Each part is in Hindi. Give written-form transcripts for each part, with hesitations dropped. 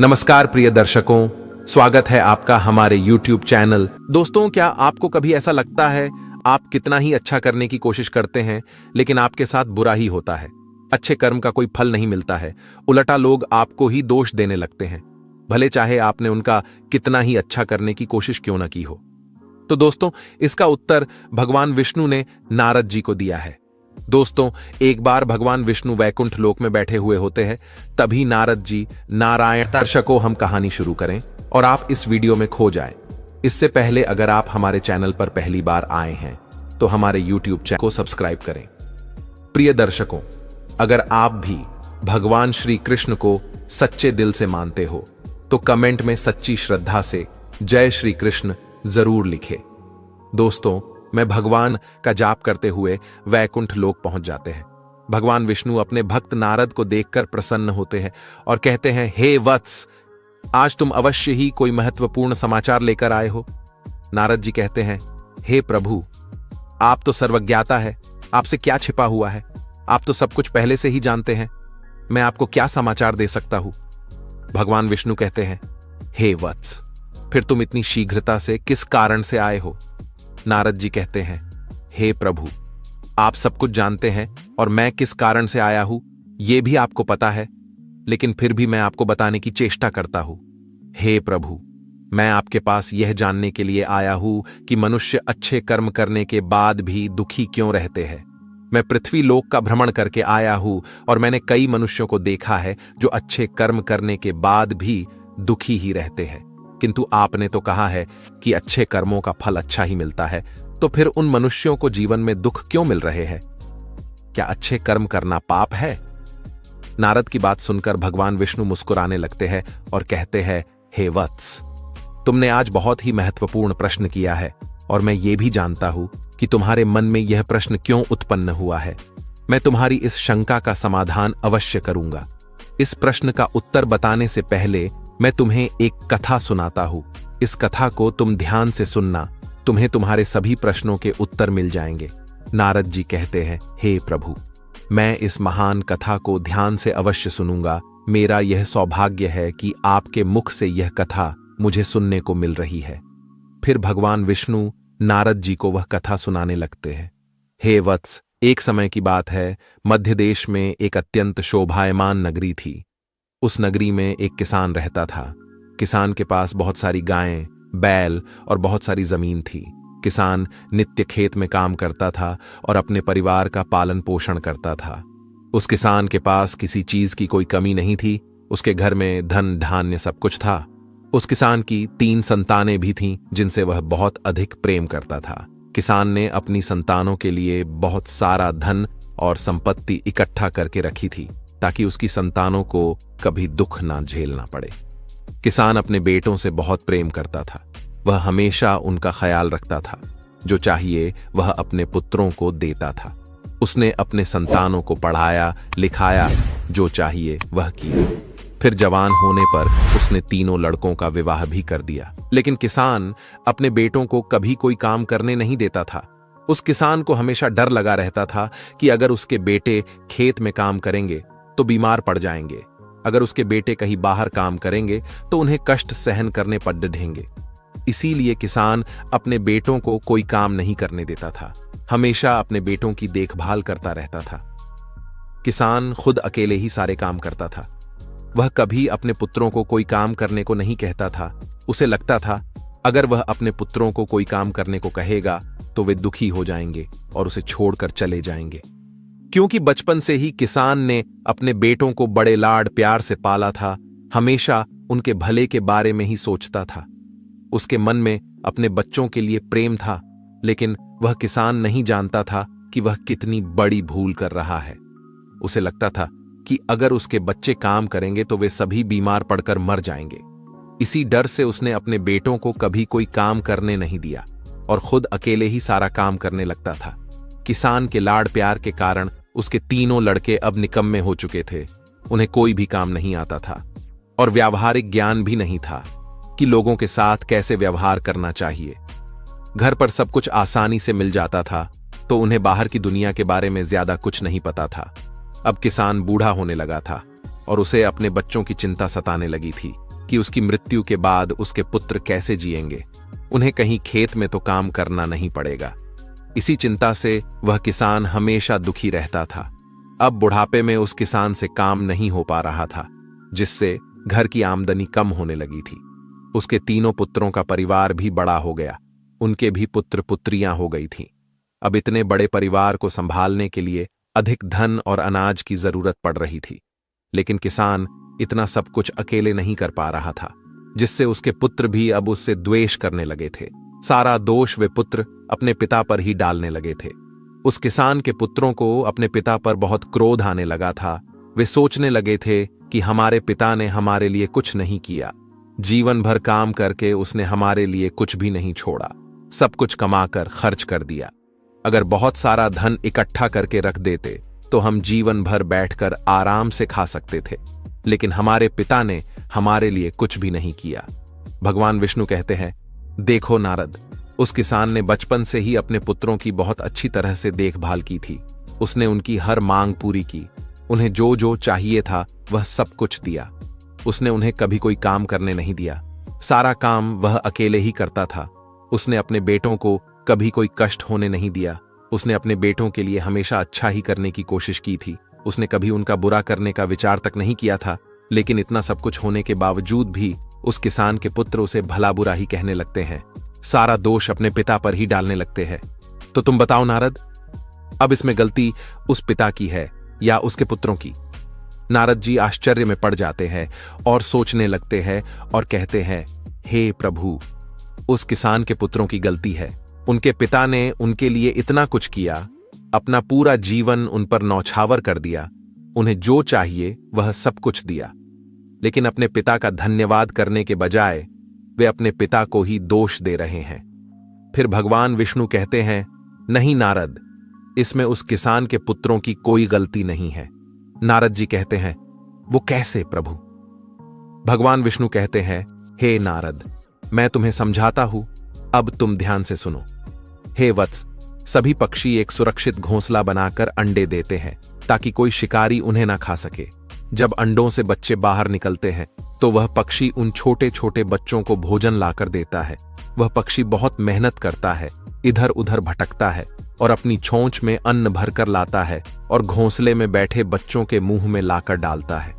नमस्कार प्रिय दर्शकों, स्वागत है आपका हमारे YouTube चैनल। दोस्तों, क्या आपको कभी ऐसा लगता है आप कितना ही अच्छा करने की कोशिश करते हैं लेकिन आपके साथ बुरा ही होता है? अच्छे कर्म का कोई फल नहीं मिलता है, उल्टा लोग आपको ही दोष देने लगते हैं, भले चाहे आपने उनका कितना ही अच्छा करने की कोशिश क्यों न की हो। तो दोस्तों, इसका उत्तर भगवान विष्णु ने नारद जी को दिया है। दोस्तों, एक बार भगवान विष्णु वैकुंठ लोक में बैठे हुए होते हैं, तभी नारद जी नारायण। दर्शकों, हम कहानी शुरू करें और आप इस वीडियो में खो जाएं। इससे पहले अगर आप हमारे चैनल पर पहली बार आए हैं तो हमारे YouTube चैनल को सब्सक्राइब करें। प्रिय दर्शकों, अगर आप भी भगवान श्री कृष्ण को सच्चे दिल से मानते हो तो कमेंट में सच्ची श्रद्धा से जय श्री कृष्ण जरूर लिखें। दोस्तों, मैं भगवान का जाप करते हुए वैकुंठ लोक पहुंच जाते हैं। भगवान विष्णु अपने भक्त नारद को देखकर प्रसन्न होते हैं और कहते हैं, हे वत्स, आज तुम अवश्य ही कोई महत्वपूर्ण समाचार लेकर आए हो। नारद जी कहते हैं, हे प्रभु, आप तो सर्वज्ञाता है, आपसे क्या छिपा हुआ है? आप तो सब कुछ पहले से ही जानते हैं, मैं आपको क्या समाचार दे सकता हूं? भगवान विष्णु कहते हैं, हे वत्स, फिर तुम इतनी शीघ्रता से किस कारण से आए हो? नारद जी कहते हैं, हे प्रभु, आप सब कुछ जानते हैं और मैं किस कारण से आया हूं यह भी आपको पता है, लेकिन फिर भी मैं आपको बताने की चेष्टा करता हूं। हे प्रभु, मैं आपके पास यह जानने के लिए आया हूं कि मनुष्य अच्छे कर्म करने के बाद भी दुखी क्यों रहते हैं। मैं पृथ्वी लोक का भ्रमण करके आया हूं और मैंने कई मनुष्यों को देखा है जो अच्छे कर्म करने के बाद भी दुखी ही रहते हैं, किंतु आपने तो कहा है कि अच्छे कर्मों का फल अच्छा ही मिलता है, तो फिर उन मनुष्यों को जीवन में दुख क्यों मिल रहे हैं? क्या अच्छे कर्म करना पाप है? नारद की बात सुनकर भगवान विष्णु मुस्कुराने लगते हैं और कहते हैं, हे वत्स, तुमने आज बहुत ही महत्वपूर्ण प्रश्न किया है और मैं ये भी जानता हूं कि तुम्हारे मन में यह प्रश्न क्यों उत्पन्न हुआ है। मैं तुम्हारी इस शंका का समाधान अवश्य करूंगा। इस प्रश्न का उत्तर बताने से पहले मैं तुम्हें एक कथा सुनाता हूं। इस कथा को तुम ध्यान से सुनना, तुम्हें तुम्हारे सभी प्रश्नों के उत्तर मिल जाएंगे। नारद जी कहते हैं, हे प्रभु, मैं इस महान कथा को ध्यान से अवश्य सुनूंगा। मेरा यह सौभाग्य है कि आपके मुख से यह कथा मुझे सुनने को मिल रही है। फिर भगवान विष्णु नारद जी को वह कथा सुनाने लगते हैं। हे वत्स, एक समय की बात है, मध्य देश में एक अत्यंत शोभायमान नगरी थी। उस नगरी में एक किसान रहता था। किसान के पास बहुत सारी गायें, बैल और बहुत सारी जमीन थी। किसान नित्य खेत में काम करता था और अपने परिवार का पालन पोषण करता था। उस किसान के पास किसी चीज की कोई कमी नहीं थी। उसके घर में धन धान्य सब कुछ था। उस किसान की 3 संतानें भी थीं जिनसे वह बहुत अधिक प्रेम करता था। किसान ने अपनी संतानों के लिए बहुत सारा धन और संपत्ति इकट्ठा करके रखी थी ताकि उसकी संतानों को कभी दुख ना झेलना पड़े। किसान अपने बेटों से बहुत प्रेम करता था। वह हमेशा उनका ख्याल रखता था। जो चाहिए वह अपने पुत्रों को देता था। उसने अपने संतानों को पढ़ाया लिखाया, जो चाहिए वह किया। फिर जवान होने पर उसने 3 लड़कों का विवाह भी कर दिया। लेकिन किसान अपने बेटों को कभी कोई काम करने नहीं देता था। उस किसान को हमेशा डर लगा रहता था कि अगर उसके बेटे खेत में काम करेंगे तो बीमार पड़ जाएंगे। अगर उसके बेटे कहीं बाहर काम करेंगे तो उन्हें कष्ट सहन करने पर डटेंगे। इसीलिए किसान अपने बेटों को कोई काम नहीं करने देता था, हमेशा अपने बेटों की देखभाल करता रहता था। किसान खुद अकेले ही सारे काम करता था। वह कभी अपने पुत्रों को कोई काम करने को नहीं कहता था। उसे लगता था अगर वह अपने पुत्रों को कोई काम करने को कहेगा तो वे दुखी हो जाएंगे और उसे छोड़कर चले जाएंगे। क्योंकि बचपन से ही किसान ने अपने बेटों को बड़े लाड प्यार से पाला था, हमेशा उनके भले के बारे में ही सोचता था। उसके मन में अपने बच्चों के लिए प्रेम था, लेकिन वह किसान नहीं जानता था कि वह कितनी बड़ी भूल कर रहा है। उसे लगता था कि अगर उसके बच्चे काम करेंगे तो वे सभी बीमार पड़कर मर जाएंगे। इसी डर से उसने अपने बेटों को कभी कोई काम करने नहीं दिया और खुद अकेले ही सारा काम करने लगता था। किसान के लाड प्यार के कारण उसके 3 लड़के अब निकम्मे हो चुके थे। उन्हें कोई भी काम नहीं आता था और व्यावहारिक ज्ञान भी नहीं था कि लोगों के साथ कैसे व्यवहार करना चाहिए। घर पर सब कुछ आसानी से मिल जाता था तो उन्हें बाहर की दुनिया के बारे में ज्यादा कुछ नहीं पता था। अब किसान बूढ़ा होने लगा था और उसे अपने बच्चों की चिंता सताने लगी थी। कि उसकी मृत्यु के बाद उसके पुत्र कैसे जिएंगे। उन्हें कहीं खेत में तो काम करना नहीं पड़ेगा। इसी चिंता से वह किसान हमेशा दुखी रहता था। अब बुढ़ापे में उस किसान से काम नहीं हो पा रहा था, जिससे घर की आमदनी कम होने लगी थी। उसके तीनों पुत्रों का परिवार भी बड़ा हो गया। उनके भी पुत्र पुत्रियां हो गई थीं। अब इतने बड़े परिवार को संभालने के लिए अधिक धन और अनाज की जरूरत पड़ रही थी। लेकिन किसान इतना सब कुछ अकेले नहीं कर पा रहा था, जिससे उसके पुत्र भी अब उससे द्वेष करने लगे थे। सारा दोष वे पुत्र अपने पिता पर ही डालने लगे थे। उस किसान के पुत्रों को अपने पिता पर बहुत क्रोध आने लगा था। वे सोचने लगे थे कि हमारे पिता ने हमारे लिए कुछ नहीं किया। जीवन भर काम करके उसने हमारे लिए कुछ भी नहीं छोड़ा। सब कुछ कमाकर खर्च कर दिया। अगर बहुत सारा धन इकट्ठा करके रख देते तो हम जीवन भर बैठकर आराम से खा सकते थे, लेकिन हमारे पिता ने हमारे लिए कुछ भी नहीं किया। भगवान विष्णु कहते हैं, देखो नारद, उस किसान ने बचपन से ही अपने पुत्रों की बहुत अच्छी तरह से देखभाल की थी। उसने उनकी हर मांग पूरी की। उन्हें जो जो चाहिए था वह सब कुछ दिया। उसने उन्हें कभी कोई काम करने नहीं दिया। सारा काम वह अकेले ही करता था। उसने अपने बेटों को कभी कोई कष्ट होने नहीं दिया। उसने अपने बेटों के लिए हमेशा अच्छा ही करने की कोशिश की थी। उसने कभी उनका बुरा करने का विचार तक नहीं किया था। लेकिन इतना सब कुछ होने के बावजूद भी उस किसान के पुत्र उसे भला बुरा ही कहने लगते हैं। सारा दोष अपने पिता पर ही डालने लगते हैं। तो तुम बताओ नारद, अब इसमें गलती उस पिता की है या उसके पुत्रों की? नारद जी आश्चर्य में पड़ जाते हैं और सोचने लगते हैं और कहते हैं, हे प्रभु, उस किसान के पुत्रों की गलती है। उनके पिता ने उनके लिए इतना कुछ किया, अपना पूरा जीवन उन पर नौछावर कर दिया। उन्हें जो चाहिए वह सब कुछ दिया, लेकिन अपने पिता का धन्यवाद करने के बजाय वे अपने पिता को ही दोष दे रहे हैं। फिर भगवान विष्णु कहते हैं, नहीं नारद, इसमें उस किसान के पुत्रों की कोई गलती नहीं है। नारद जी कहते हैं, वो कैसे प्रभु? भगवान विष्णु कहते हैं, हे नारद, मैं तुम्हें समझाता हूं, अब तुम ध्यान से सुनो। हे वत्स, सभी पक्षी एक सुरक्षित घोंसला बनाकर अंडे देते हैं ताकि कोई शिकारी उन्हें ना खा सके। जब अंडों से बच्चे बाहर निकलते हैं तो वह पक्षी उन छोटे छोटे बच्चों को भोजन लाकर देता है। वह पक्षी बहुत मेहनत करता है, इधर उधर भटकता है और अपनी छोंच में अन्न भरकर लाता है और घोंसले में बैठे बच्चों के मुंह में लाकर डालता है।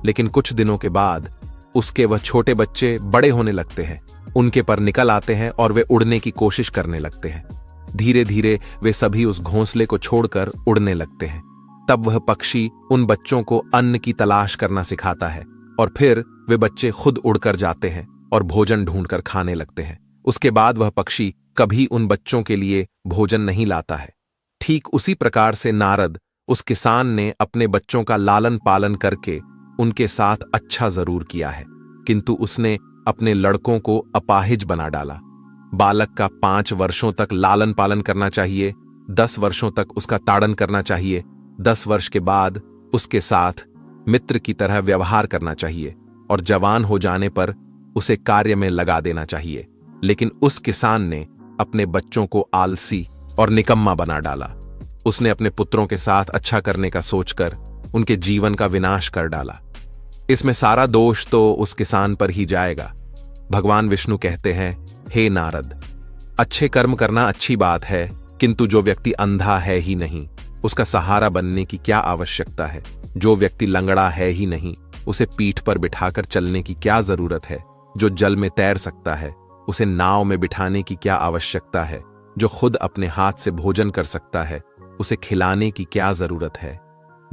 लेकिन कुछ दिनों के बाद उसके वह छोटे बच्चे बड़े होने लगते हैं, उनके पर निकल आते हैं और वे उड़ने की कोशिश करने लगते हैं। धीरे धीरे वे सभी उस घोंसले को छोड़कर उड़ने लगते हैं। तब वह पक्षी उन बच्चों को अन्न की तलाश करना सिखाता है और फिर वे बच्चे खुद उड़कर जाते हैं और भोजन ढूंढकर खाने लगते हैं। उसके बाद वह पक्षी कभी उन बच्चों के लिए भोजन नहीं लाता है। ठीक उसी प्रकार से नारद, उस किसान ने अपने बच्चों का लालन पालन करके उनके साथ अच्छा जरूर किया है, किंतु उसने अपने लड़कों को अपाहिज बना डाला। बालक का 5 वर्षों तक लालन पालन करना चाहिए, 10 वर्षों तक उसका ताड़न करना चाहिए, 10 वर्ष के बाद उसके साथ मित्र की तरह व्यवहार करना चाहिए और जवान हो जाने पर उसे कार्य में लगा देना चाहिए। लेकिन उस किसान ने अपने बच्चों को आलसी और निकम्मा बना डाला। उसने अपने पुत्रों के साथ अच्छा करने का सोचकर उनके जीवन का विनाश कर डाला। इसमें सारा दोष तो उस किसान पर ही जाएगा। भगवान विष्णु कहते हैं, हे नारद, अच्छे कर्म करना अच्छी बात है, किंतु जो व्यक्ति अंधा है ही नहीं, उसका सहारा बनने की क्या आवश्यकता है? जो व्यक्ति लंगड़ा है ही नहीं, उसे पीठ पर बिठाकर चलने की क्या जरूरत है? जो जल में तैर सकता है, उसे नाव में बिठाने की क्या आवश्यकता है? जो खुद अपने हाथ से भोजन कर सकता है, उसे खिलाने की क्या जरूरत है?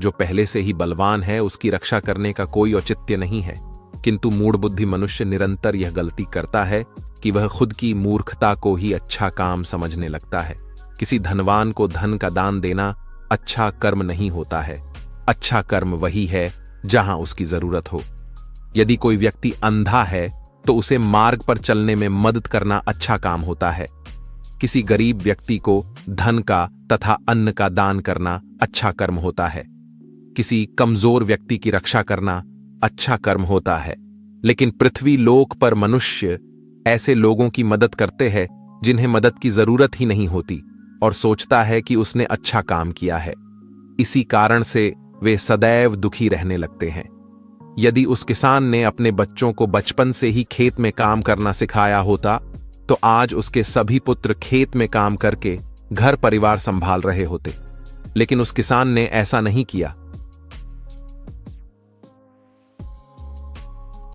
जो पहले से ही बलवान है, उसकी रक्षा करने का कोई औचित्य नहीं है। किंतु मूढ़ बुद्धि मनुष्य निरंतर यह गलती करता है कि वह खुद की मूर्खता को ही अच्छा काम समझने लगता है। किसी धनवान को धन का दान देना अच्छा कर्म नहीं होता है। अच्छा कर्म वही है जहां उसकी जरूरत हो। यदि कोई व्यक्ति अंधा है तो उसे मार्ग पर चलने में मदद करना अच्छा काम होता है। किसी गरीब व्यक्ति को धन का तथा अन्न का दान करना अच्छा कर्म होता है। किसी कमजोर व्यक्ति की रक्षा करना अच्छा कर्म होता है। लेकिन पृथ्वी लोक पर मनुष्य ऐसे लोगों की मदद करते हैं जिन्हें मदद की जरूरत ही नहीं होती और सोचता है कि उसने अच्छा काम किया है। इसी कारण से वे सदैव दुखी रहने लगते हैं। यदि उस किसान ने अपने बच्चों को बचपन से ही खेत में काम करना सिखाया होता तो आज उसके सभी पुत्र खेत में काम करके घर परिवार संभाल रहे होते। लेकिन उस किसान ने ऐसा नहीं किया।